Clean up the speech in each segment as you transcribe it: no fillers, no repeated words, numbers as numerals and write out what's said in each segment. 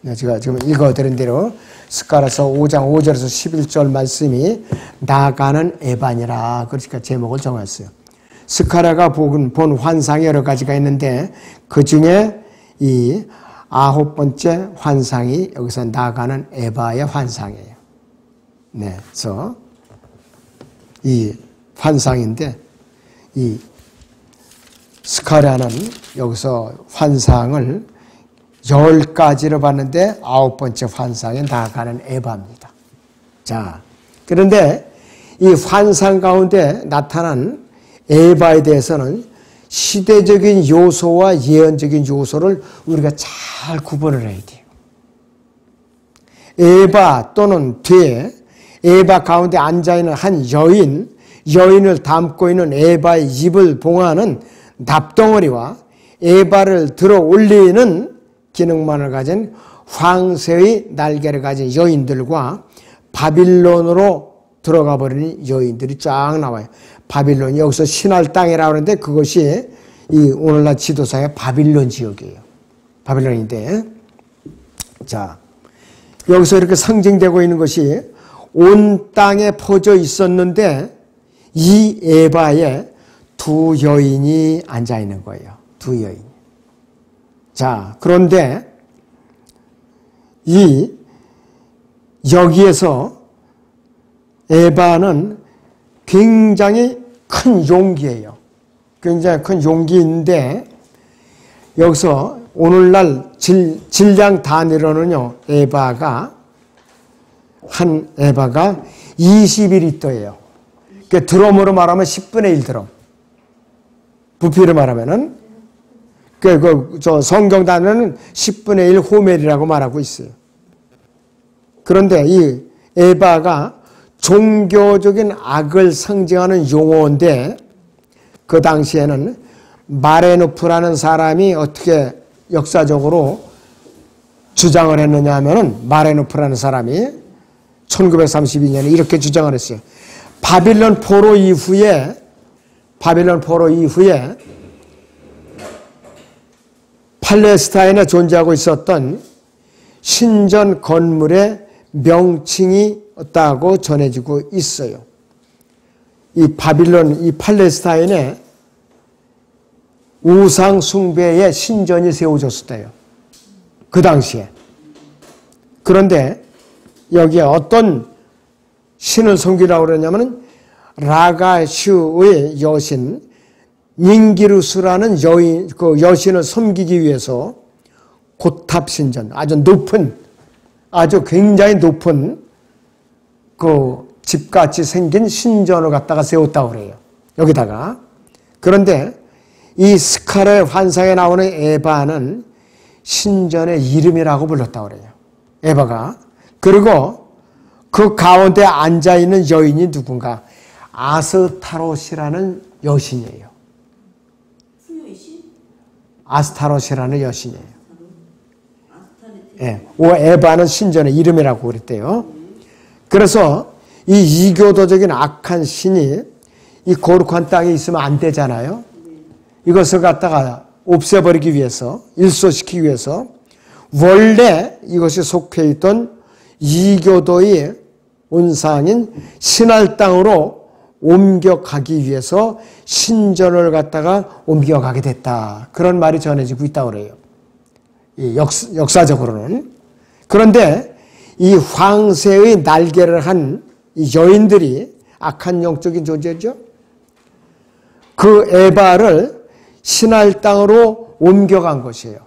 네, 제가 지금 읽어드린 대로 스가랴서 5장 5절에서 11절 말씀이 나아가는 에바니라. 그러니까 제목을 정했어요. 스가랴가 본 환상이 여러 가지가 있는데 그 중에 이 9번째 환상이 여기서 나아가는 에바의 환상이에요. 네, 그래서 이 환상인데 이 스가랴는 여기서 환상을 10가지로 봤는데 9번째 환상에 나아가는 에바입니다. 자, 그런데 이 환상 가운데 나타난 에바에 대해서는 시대적인 요소와 예언적인 요소를 우리가 잘 구분을 해야 돼요. 에바 또는 뒤에 에바 가운데 앉아있는 한 여인을 담고 있는 에바의 입을 봉하는 납덩어리와 에바를 들어 올리는 기능만을 가진 황새의 날개를 가진 여인들과 바빌론으로 들어가 버리는 여인들이 쫙 나와요. 바빌론이 여기서 신할 땅이라고 하는데 그것이 이 오늘날 지도상의 바빌론 지역이에요. 바빌론인데, 자, 여기서 이렇게 상징되고 있는 것이 온 땅에 퍼져 있었는데 이 에바에 두 여인이 앉아 있는 거예요. 두 여인. 자, 그런데 여기에서 에바는 굉장히 큰 용기예요. 굉장히 큰 용기인데 여기서 오늘날 질량 단위로는요, 한 에바가 21리터예요. 그러니까 드럼으로 말하면 10분의 1 드럼. 부피로 말하면은 저 성경 단어는 10분의 1 호멜이라고 말하고 있어요. 그런데 이 에바가 종교적인 악을 상징하는 용어인데 그 당시에는 마레누프라는 사람이 어떻게 역사적으로 주장을 했느냐 하면은 마레누프라는 사람이 1932년에 이렇게 주장을 했어요. 바빌론 포로 이후에 팔레스타인에 존재하고 있었던 신전 건물의 명칭이 없다고 전해지고 있어요. 이 팔레스타인에 우상 숭배의 신전이 세워졌었대요. 그 당시에. 그런데 여기에 어떤 신을 섬기라고 그러냐면은 라가슈의 여신 닝기루스라는 여신을 섬기기 위해서 고탑 신전, 아주 굉장히 높은 그 집같이 생긴 신전을 갖다가 세웠다고 그래요. 여기다가. 그런데 이 스가랴의 환상에 나오는 에바는 신전의 이름이라고 불렀다고 그래요. 에바가. 그리고 그 가운데 앉아있는 여인이 누군가? 아스타롯이라는 여신이에요. 아스타롯이라는 여신이에요. 예, 에바는 신전의 이름이라고 그랬대요. 그래서 이 이교도적인 악한 신이 이 거룩한 땅에 있으면 안 되잖아요. 이것을 갖다가 없애버리기 위해서, 일소시키기 위해서 원래 이것이 속해 있던 이교도의 온상인 신할 땅으로 옮겨가기 위해서 신전을 갖다가 옮겨가게 됐다. 그런 말이 전해지고 있다고 그래요. 역사적으로는. 그런데 이 황새의 날개를 한 이 여인들이 악한 영적인 존재죠. 그 에바를 신할 땅으로 옮겨간 것이에요.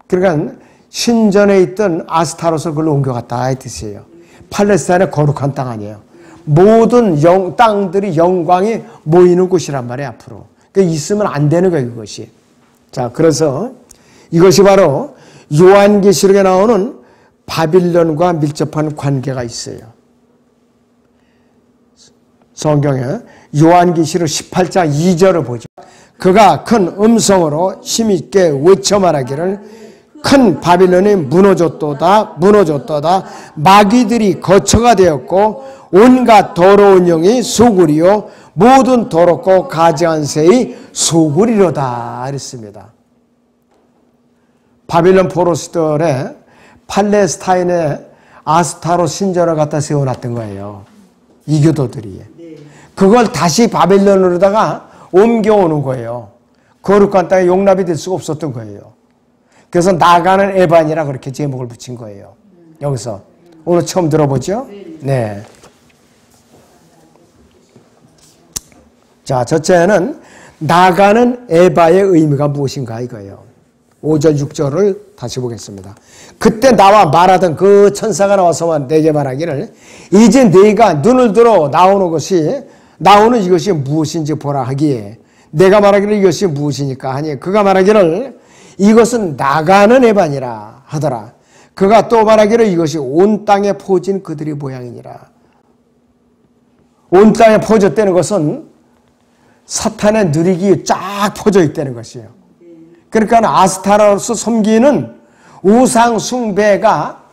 그러니까 신전에 있던 아스타롯을 그걸로 옮겨갔다 이 뜻이에요. 팔레스타인의 거룩한 땅 아니에요. 모든 땅들이 영광이 모이는 곳이란 말이에요, 앞으로. 그러니까 있으면 안 되는 거예요, 그것이. 자, 그래서 이것이 바로 요한계시록에 나오는 바빌론과 밀접한 관계가 있어요. 성경에 요한계시록 18장 2절을 보죠. 그가 큰 음성으로 힘있게 외쳐 말하기를 큰 바빌론이 무너졌도다. 마귀들이 거처가 되었고 온갖 더러운 영이 소굴이요 모든 더럽고 가증한 새의 소굴이로다. 그랬습니다. 바빌론 포로 시절에 팔레스타인에 아스타로 신전을 갖다 세워놨던 거예요. 이교도들이. 그걸 다시 바빌론으로다가 옮겨오는 거예요. 거룩한 땅에 용납이 될 수가 없었던 거예요. 그래서 나가는 에반이라 그렇게 제목을 붙인 거예요. 여기서 오늘 처음 들어보죠? 네. 자, 첫째는 나가는 에바의 의미가 무엇인가 이거예요. 5절 6절을 다시 보겠습니다. 그때 나와 말하던 그 천사가 나와서 내게 말하기를 이제 네가 눈을 들어 나오는 이것이 무엇인지 보라 하기에 내가 말하기를 이것이 무엇이니까 하니 그가 말하기를 이것은 나가는 에반이라 하더라. 그가 또 말하기를 이것이 온 땅에 퍼진 그들의 모양이니라. 온 땅에 퍼졌다는 것은 사탄의 누리기 쫙 퍼져 있다는 것이에요. 그러니까 아스타로스 섬기는 우상 숭배가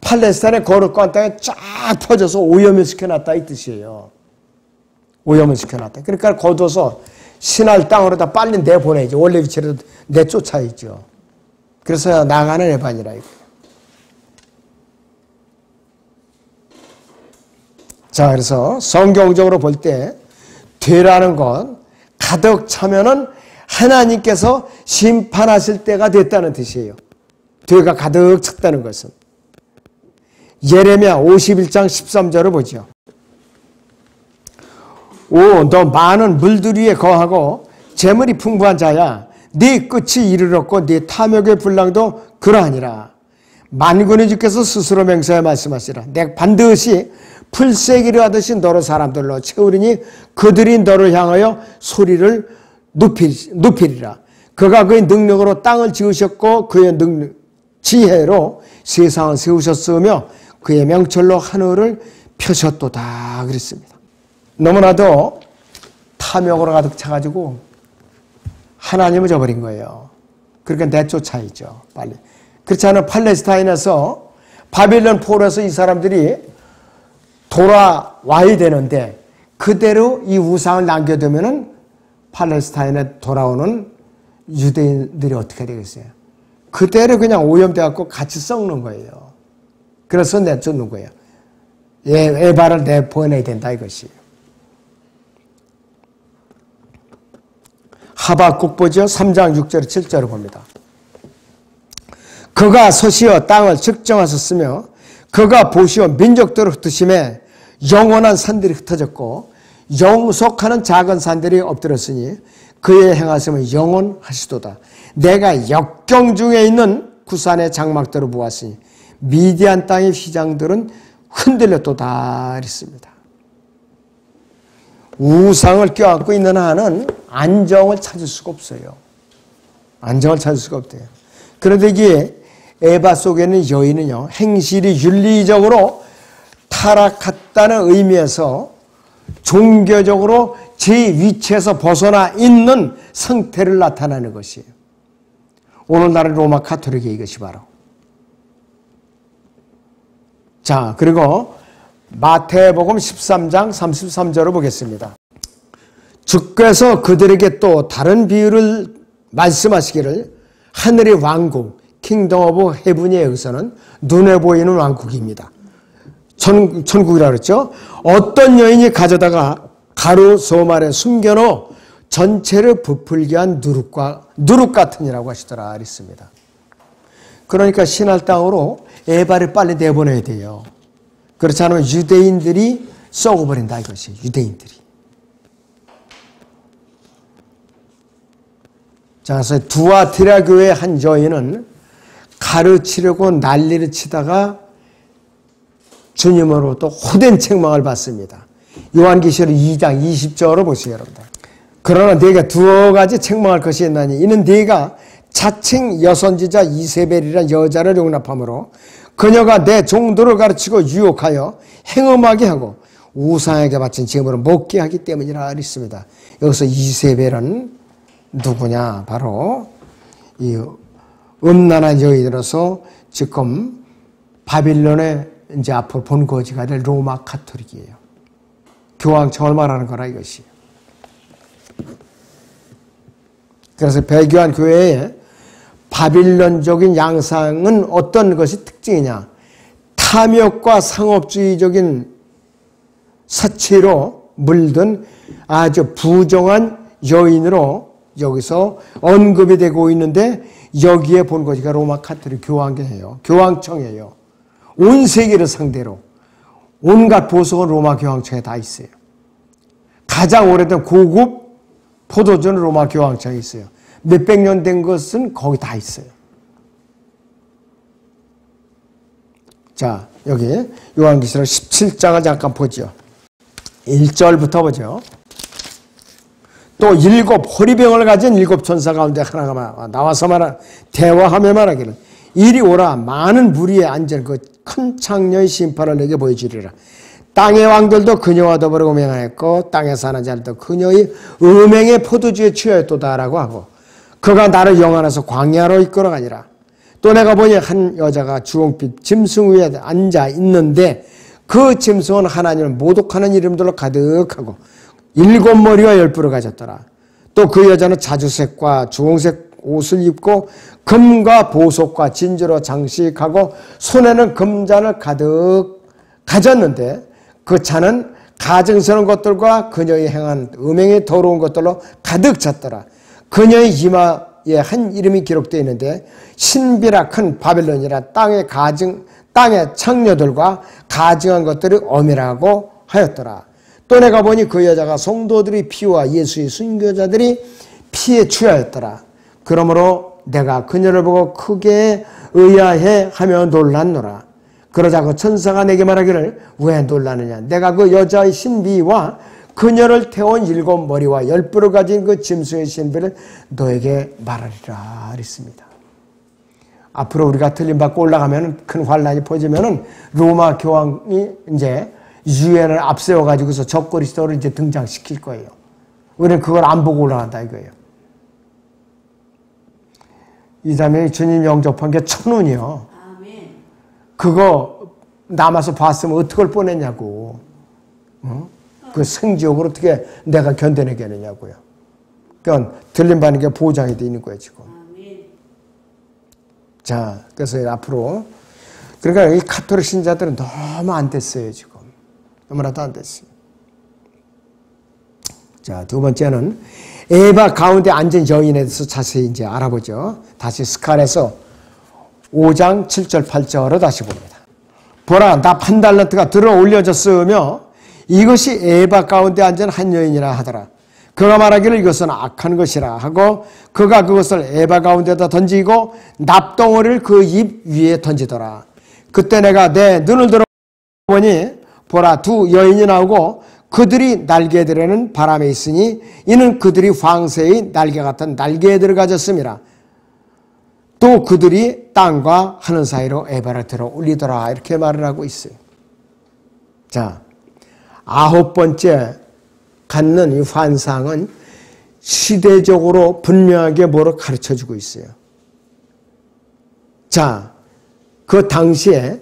팔레스타인의 거룩한 땅에 쫙 퍼져서 오염을 시켜놨다 이 뜻이에요. 오염을 시켜놨다. 그러니까 거둬서 신할 땅으로다 빨리 내보내죠. 원래 위치로 내쫓아야죠. 그래서 나가는 에반이라 이거예요. 자, 그래서 성경적으로 볼 때 되라는 건 가득 차면은 하나님께서 심판하실 때가 됐다는 뜻이에요. 되가 가득 찼다는 것은. 예레미야 51장 13절을 보죠. 오, 너 많은 물들 위에 거하고 재물이 풍부한 자야. 네 끝이 이르렀고 네 탐욕의 분량도 그러하니라. 만군의 주께서 스스로 맹세하여 말씀하시라. 내가 반드시 풀새기를 하듯이 너를 사람들로 채우리니 그들이 너를 향하여 소리를 높이리라. 그가 그의 능력으로 땅을 지으셨고 그의 지혜로 세상을 세우셨으며 그의 명철로 하늘을 펴셨도다 그랬습니다. 너무나도 탐욕으로 가득 차가지고 하나님을 저버린 거예요. 그러니까 내쫓아야죠. 빨리. 그렇지 않으면 팔레스타인에서 바빌론 포로에서 이 사람들이 돌아와야 되는데 그대로 이 우상을 남겨두면은 팔레스타인에 돌아오는 유대인들이 어떻게 되겠어요? 그대로 그냥 오염돼갖고 같이 썩는 거예요. 그래서 내쫓는 거예요. 에바를 내보내야 된다 이것이에요. 하박국 보죠. 3장 6절 7절을 봅니다. 그가 서시어 땅을 측정하셨으며 그가 보시어 민족들을 흩으심에 영원한 산들이 흩어졌고 영속하는 작은 산들이 엎드렸으니 그의 행하심은 영원하시도다. 내가 역경 중에 있는 구산의 장막들을 모았으니 미디안 땅의 휘장들은 흔들렸도다 그랬습니다. 우상을 껴안고 있는 한은 안정을 찾을 수가 없어요. 안정을 찾을 수가 없대요. 그런데 이게 에바 속에 있는 여인은요, 행실이 윤리적으로 타락했다는 의미에서 종교적으로 제 위치에서 벗어나 있는 상태를 나타내는 것이에요. 오늘날의 로마 가톨릭의 이것이 바로. 자, 그리고 마태복음 13장 33절을 보겠습니다. 주께서 그들에게 또 다른 비유를 말씀하시기를 하늘의 왕국, 킹덤 오브 헤븐에 여기서는 눈에 보이는 왕국입니다. 천국이라 그랬죠. 어떤 여인이 가져다가 가루 섬 아래 숨겨놓어 전체를 부풀게 한 누룩 같으니라고 하시더라 그랬습니다. 그러니까 신할 땅으로 에바를 빨리 내보내야 돼요. 그렇지 않으면 유대인들이 썩어버린다 이것이. 유대인들이. 자, 그래서 두아티라 교회의 한 여인은 가르치려고 난리를 치다가 주님으로부터 호된 책망을 받습니다. 요한계시록 2장 20절을 보시죠, 여러분들. 그러나 네가 두어 가지 책망할 것이 있나니 이는 네가 자칭 여선지자 이세벨이라는 여자를 용납함으로 그녀가 내 종들을 가르치고 유혹하여 행음하게 하고 우상에게 바친 제물을 먹게 하기 때문이라 했습니다. 여기서 이세벨은 누구냐? 바로 이 음란한 여인으로서 지금 바빌론에 이제 앞으로 본거지가 될 로마 가톨릭이에요. 교황청을 말하는 거라 이것이. 그래서 배교한 교회에 바빌론적인 양상은 어떤 것이 특징이냐? 탐욕과 상업주의적인 사치로 물든 아주 부정한 여인으로 여기서 언급이 되고 있는데, 여기에 본 것이가 로마 카톨릭 교황청이에요. 교황청이에요. 온 세계를 상대로 온갖 보석은 로마 교황청에 다 있어요. 가장 오래된 고급 포도주는 로마 교황청에 있어요. 몇백 년 된 것은 거기 다 있어요. 자, 여기 요한계시록 17장을 잠깐 보죠. 1절부터 보죠. 또 7 호리병을 가진 7 천사 가운데 하나가 나와서 대화하며 말하기를, 이리 오라, 많은 무리에 앉은 그 큰 창녀의 심판을 내게 보여주리라. 땅의 왕들도 그녀와 더불어 음행하였고 땅에 사는 자들도 그녀의 음행의 포도주에 취하였도다라고 하고, 그가 나를 영 안에서 광야로 이끌어가니라. 또 내가 보니 한 여자가 주홍빛 짐승 위에 앉아 있는데, 그 짐승은 하나님을 모독하는 이름들로 가득하고 7 머리와 10뿔을 가졌더라. 또 그 여자는 자주색과 주홍색 옷을 입고 금과 보석과 진주로 장식하고 손에는 금잔을 가득 가졌는데, 그 잔은 가증스러운 것들과 그녀의 행한 음행의 더러운 것들로 가득 찼더라. 그녀의 이마에 한 이름이 기록되어 있는데, 신비라 큰 바벨론이라 땅의 창녀들과 가증한 것들이 엄이라고 하였더라. 또 내가 보니 그 여자가 성도들의 피와 예수의 순교자들이 피에 취하였더라. 그러므로 내가 그녀를 보고 크게 의아해 하며 놀랐노라. 그러자 그 천사가 내게 말하기를, 왜 놀라느냐? 내가 그 여자의 신비와 그녀를 태운 7 머리와 10뿔을 가진 그 짐승의 신비를 너에게 말하리라 했습니다. 앞으로 우리가 틀림받고 올라가면, 큰 환란이 퍼지면은 로마 교황이 이제 유엔을 앞세워 가지고서 적그리스도를 이제 등장시킬 거예요. 우리는 그걸 안 보고 올라간다 이거예요. 이 다음에 주님 영접한 게 천운이요. 아멘. 그거 남아서 봤으면 어떡할 뻔했냐고. 그 생지옥을 어떻게 내가 견뎌내겠느냐고요. 그러니까 들림받는 게 보장이 되어 있는 거예요 지금. 아멘. 자, 그래서 앞으로, 그러니까 이 카톨릭 신자들은 너무 안 됐어요 지금. 너무나도 안 됐어요. 자, 두 번째는 에바 가운데 앉은 여인에 대해서 자세히 이제 알아보죠. 다시 스칼에서 5장 7절 8절로 다시 봅니다. 보라, 나 1달란트가 들어 올려졌으며 이것이 에바 가운데 앉은 한 여인이라 하더라. 그가 말하기를 이것은 악한 것이라 하고, 그가 그것을 에바 가운데다 던지고 납덩어리를 그 입 위에 던지더라. 그때 내가 내 눈을 들어보니 보라, 2 여인이 나오고 그들이 날개들에는 바람에 있으니 이는 그들이 황새의 날개 같은 날개들을 가졌음이라. 또 그들이 땅과 하늘 사이로 에바를 들어 올리더라. 이렇게 말을 하고 있어요. 자, 9번째 갖는 이 환상은 시대적으로 분명하게 뭐를 가르쳐주고 있어요. 자, 그 당시에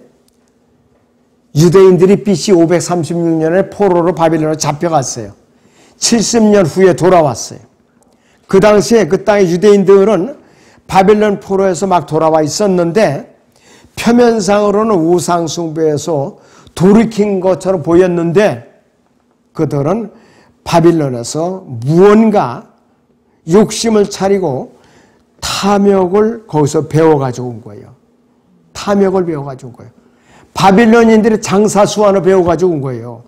유대인들이 BC 536년에 포로로 바빌론으로 잡혀갔어요. 70년 후에 돌아왔어요. 그 당시에 그 땅의 유대인들은 바빌론 포로에서 막 돌아와 있었는데, 표면상으로는 우상 숭배에서 돌이킨 것처럼 보였는데, 그들은 바빌론에서 무언가 욕심을 차리고 탐욕을 거기서 배워가지고 온 거예요. 탐욕을 배워가지고 온 거예요. 바빌론인들이 장사수완을 배워가지고 온 거예요.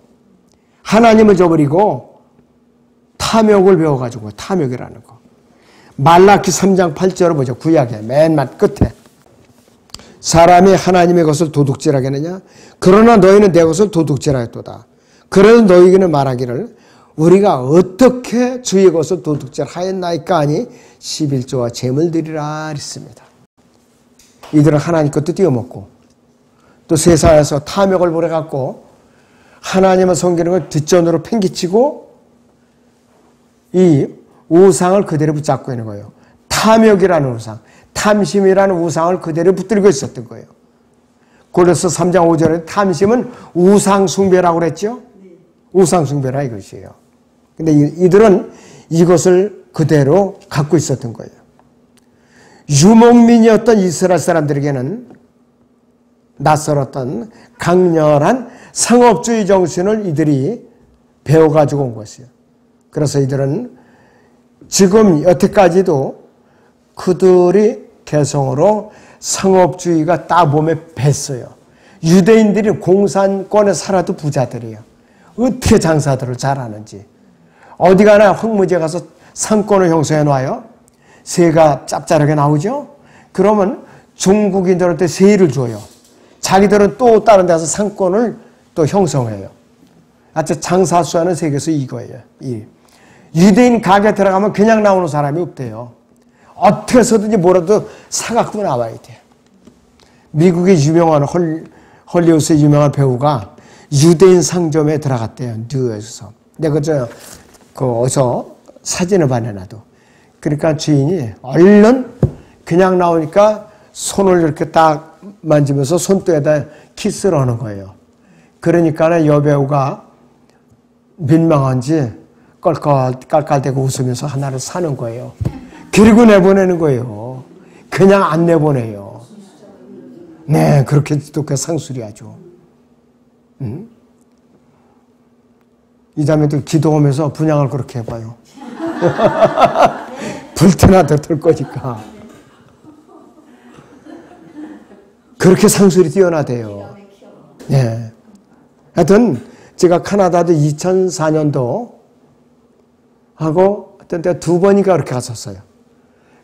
하나님을 저버리고 탐욕을 배워가지고 온 거예요. 탐욕이라는 거. 말라키 3장 8절을 보죠. 구약의 맨 끝에. 사람이 하나님의 것을 도둑질하겠느냐? 그러나 너희는 내 것을 도둑질하였도다. 그래서 너희에게는 말하기를, 우리가 어떻게 주의 것을 도둑질하였나이까 하니 11조와 재물 드리라 했습니다. 이들은 하나님 것도 띄어먹고 또 세상에서 탐욕을 부려갖고 하나님을 섬기는 걸 뒷전으로 팽개치고 이 우상을 그대로 붙잡고 있는 거예요. 탐욕이라는 우상, 탐심이라는 우상을 그대로 붙들고 있었던 거예요. 고린도서 3장 5절에 탐심은 우상 숭배라고 그랬죠? 우상 숭배라 이것이에요. 근데 이들은 이것을 그대로 갖고 있었던 거예요. 유목민이었던 이스라엘 사람들에게는 낯설었던 강렬한 상업주의 정신을 이들이 배워가지고 온 것이에요. 그래서 이들은 지금 여태까지도 그들이 개성으로 상업주의가 따봄에 뱄어요. 유대인들이 공산권에 살아도 부자들이에요. 어떻게 장사들을 잘하는지. 어디 가나 황무지에 가서 상권을 형성해 놔요. 세가 짭짤하게 나오죠. 그러면 중국인들한테 세를 줘요. 자기들은 또 다른 데서 상권을 또 형성해요. 하여튼 장사수하는 세계에서 이거예요. 유대인 가게 들어가면 그냥 나오는 사람이 없대요. 어떻게 해서든지 뭐라도 사갖고 나와야 돼요. 미국의 유명한 헐리우드의 유명한 배우가 유대인 상점에 들어갔대요. 뉴욕에서. 내가 어디서 사진을 봤네나도. 그러니까 주인이 얼른 그냥 나오니까 손을 이렇게 딱 만지면서 손등에다 키스를 하는 거예요. 그러니까 여배우가 민망한지 깔깔대고 웃으면서 하나를 사는 거예요. 그리고 내보내는 거예요. 그냥 안 내보내요. 네, 그렇게 또 그 상술이하죠. 이 자매도 기도하면서 분양을 그렇게 해봐요. 불태나 들 거니까. 그렇게 상술이 뛰어나대요. 네. 하여튼 제가 카나다도 2004년도 하고 어떤 때 2번인가 그렇게 갔었어요.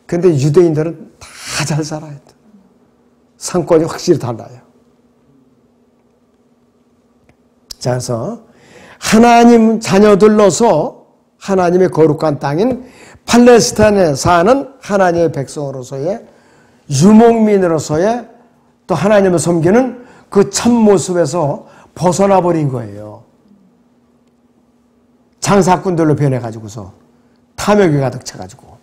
근데 유대인들은 다 잘 살아요. 상권이 확실히 달라요. 자, 그래서 하나님 자녀들로서 하나님의 거룩한 땅인 팔레스타인에 사는 하나님의 백성으로서의 유목민으로서의 또 하나님을 섬기는 그 참모습에서 벗어나 버린 거예요. 장사꾼들로 변해가지고서 탐욕이 가득 차가지고.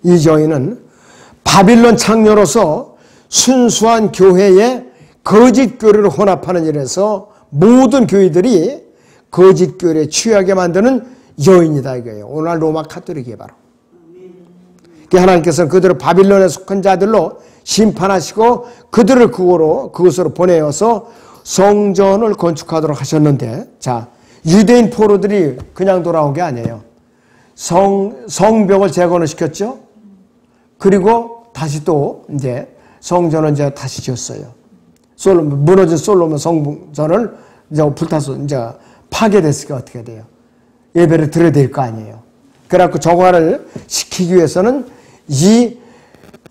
이 여인은 바빌론 창녀로서 순수한 교회에 거짓 교리를 혼합하는 일에서 모든 교회들이 거짓 교리에 취하게 만드는 여인이다 이거예요. 오늘 로마 카톨릭이 바로. 하나님께서는 그들을 바빌론에 속한 자들로 심판하시고 그들을 그곳으로 보내어서 성전을 건축하도록 하셨는데, 자, 유대인 포로들이 그냥 돌아온 게 아니에요. 성벽을 재건을 시켰죠. 그리고 다시 또 이제 성전을 이제 다시 지었어요. 무너진 솔로몬 성전을 이제 불타서 이제 파괴됐으니까 어떻게 돼요? 예배를 드려야 될 거 아니에요. 그래갖고 정화를 시키기 위해서는 이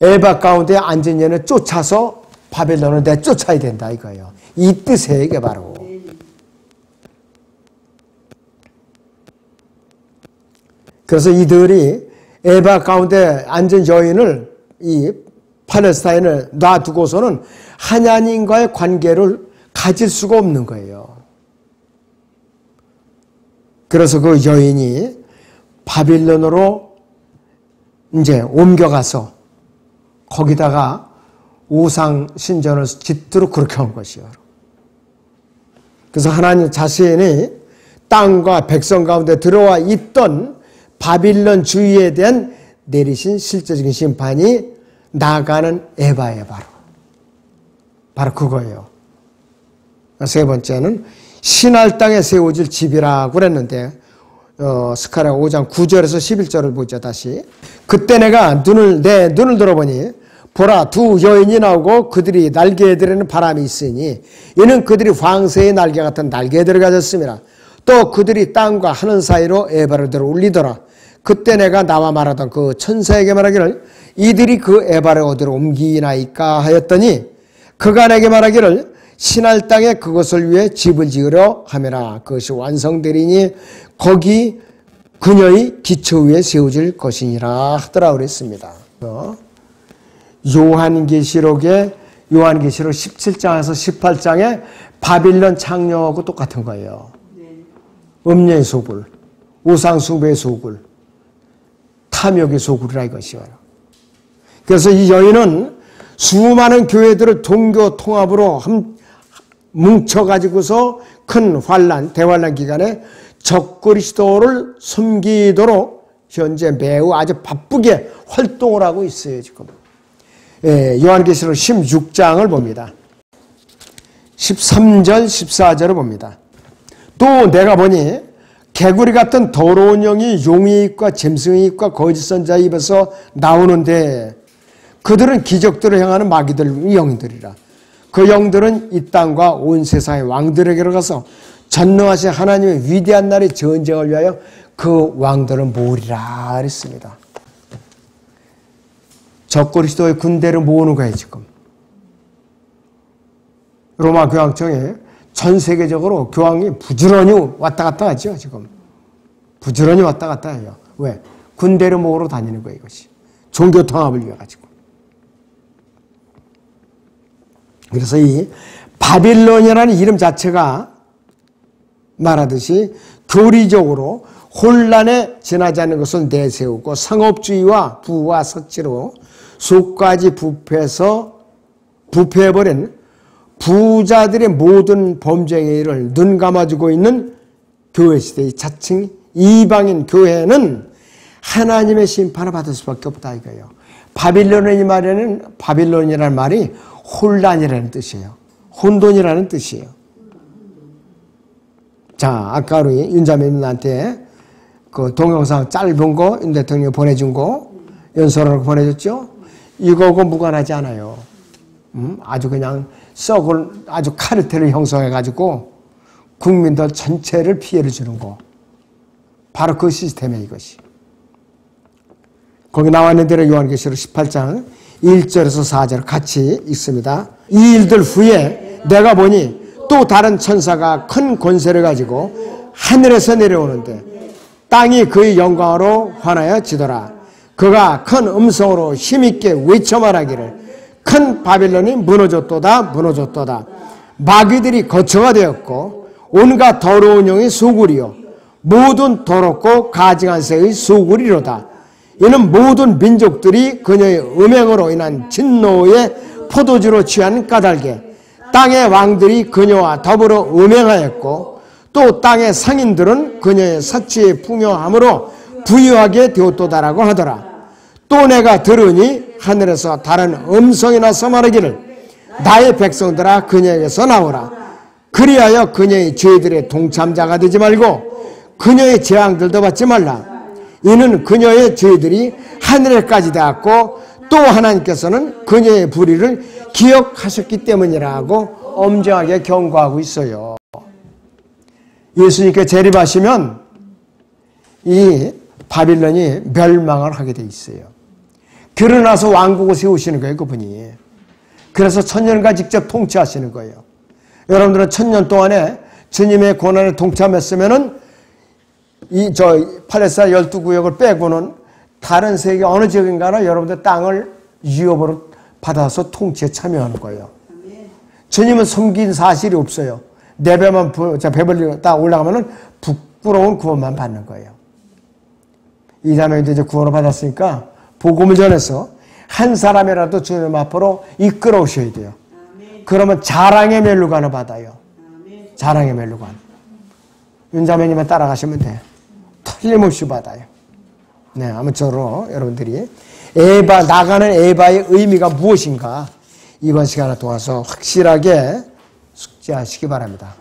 에바 가운데 앉은 얘는 쫓아서 바벨론을 내쫓아야 된다 이거예요. 이 뜻이에요, 이게 바로. 그래서 이들이 에바 가운데 앉은 여인을 이 팔레스타인을 놔두고서는 하나님과의 관계를 가질 수가 없는 거예요. 그래서 그 여인이 바빌론으로 이제 옮겨가서 거기다가 우상 신전을 짓도록 그렇게 한 것이요. 그래서 하나님 자신이 땅과 백성 가운데 들어와 있던 바빌론 주의에 대한 내리신 실제적인 심판이 나아가는 에바예요, 바로 그거예요. 세 번째는 신할 땅에 세워질 집이라고 그랬는데, 스가랴 5장 9절에서 11절을 보죠, 다시. 그때 내가 내 눈을 들어보니 보라, 두 여인이 나오고 그들이 날개들에는 바람이 있으니 이는 그들이 황새의 날개 같은 날개들을 가졌습니다. 또 그들이 땅과 하늘 사이로 에바를 들어 올리더라. 그때 내가 나와 말하던 그 천사에게 말하기를 이들이 그 에바를 어디로 옮기나이까 하였더니 그가 내게 말하기를 신할 땅에 그것을 위해 집을 지으려 함이라. 그것이 완성되리니 거기 그녀의 기초 위에 세워질 것이니라 하더라 그랬습니다. 요한계시록 17장에서 18장에 바빌론 창녀하고 똑같은 거예요. 음녀의 소굴, 우상숭배의 소굴, 탐욕의 소굴이라 이것이에요. 그래서 이 여인은 수많은 교회들을 종교 통합으로 뭉쳐가지고서 큰 대환란 기간에 적그리스도를 숨기도록 현재 매우 아주 바쁘게 활동을 하고 있어요, 지금. 예, 요한계시록 16장을 봅니다. 13절, 14절을 봅니다. 또 내가 보니 개구리 같은 더러운 영이 용의 입과 짐승의 입과 거짓 선자의 입에서 나오는데 그들은 기적들을 행하는 마귀들 영들이라. 그 영들은 이 땅과 온 세상의 왕들에게로 가서 전능하신 하나님의 위대한 날의 전쟁을 위하여 그 왕들을 모으리라 그랬습니다. 적그리스도의 군대를 모으는 거예요, 지금. 로마 교황청에 전 세계적으로 교황이 부지런히 왔다 갔다 하죠, 지금. 부지런히 왔다 갔다 해요. 왜? 군대를 모으러 다니는 거예요, 이것이. 종교 통합을 위해 가지고. 그래서 이 바빌론이라는 이름 자체가 말하듯이 교리적으로 혼란에 지나지 않는 것을 내세우고 상업주의와 부와 석지로 속까지 부패해버린 부자들의 모든 범죄의 일을 눈 감아주고 있는 교회시대의 자칭 이방인 교회는 하나님의 심판을 받을 수밖에 없다 이거예요. 바빌론이라는 말이 혼란이라는 뜻이에요. 혼돈이라는 뜻이에요. 자, 아까 우리 윤자매님한테 그 동영상 짧은 거 윤 대통령이 보내준 거 연설을 보내줬죠? 이거하고 무관하지 않아요. 아주 그냥 썩을 아주 카르텔을 형성해가지고 국민들 전체를 피해를 주는 거. 바로 그 시스템이에요, 이것이. 거기 나와 있는 대로 요한계시록 18장 1절에서 4절 같이 읽습니다. 이 일들 후에 내가 보니 또 다른 천사가 큰 권세를 가지고 하늘에서 내려오는데 땅이 그의 영광으로 환하여 지더라. 그가 큰 음성으로 힘있게 외쳐 말하기를 큰 바빌론이 무너졌도다 무너졌도다. 마귀들이 거처가 되었고 온갖 더러운 영의 소굴이요 모든 더럽고 가증한 새의 소굴이로다. 이는 모든 민족들이 그녀의 음행으로 인한 진노의 포도주로 취한 까닭에 땅의 왕들이 그녀와 더불어 음행하였고 또 땅의 상인들은 그녀의 사치에 풍요함으로 부유하게 되었도다라고 하더라. 또 내가 들으니 하늘에서 다른 음성이 나서 말하기를 나의 백성들아 그녀에게서 나오라. 그리하여 그녀의 죄들의 동참자가 되지 말고 그녀의 재앙들도 받지 말라. 이는 그녀의 죄들이 하늘에까지 닿았고 또 하나님께서는 그녀의 불의를 기억하셨기 때문이라고 엄정하게 경고하고 있어요. 예수님께 재림하시면 이 바빌론이 멸망을 하게 돼 있어요. 그러나서 왕국을 세우시는 거예요, 그분이. 그래서 천년간 직접 통치하시는 거예요. 여러분들은 천년 동안에 주님의 고난에 동참했으면은 팔레스타인 12구역을 빼고는 다른 세계 어느 지역인가나 여러분들 땅을 유업으로 받아서 통치에 참여하는 거예요. 주님은 섬긴 사실이 없어요. 내 배만 배불리 딱 올라가면은 부끄러운 구원만 받는 거예요. 이 자매도 이제 구원을 받았으니까 복음을 전해서 한 사람이라도 주님 앞으로 이끌어 오셔야 돼요. 그러면 자랑의 멸류관을 받아요. 자랑의 멸류관. 윤자매님만 따라가시면 돼. 틀림없이 받아요. 네, 아무쪼록 여러분들이 나가는 에바의 의미가 무엇인가 이번 시간을 통해서 확실하게 숙지하시기 바랍니다.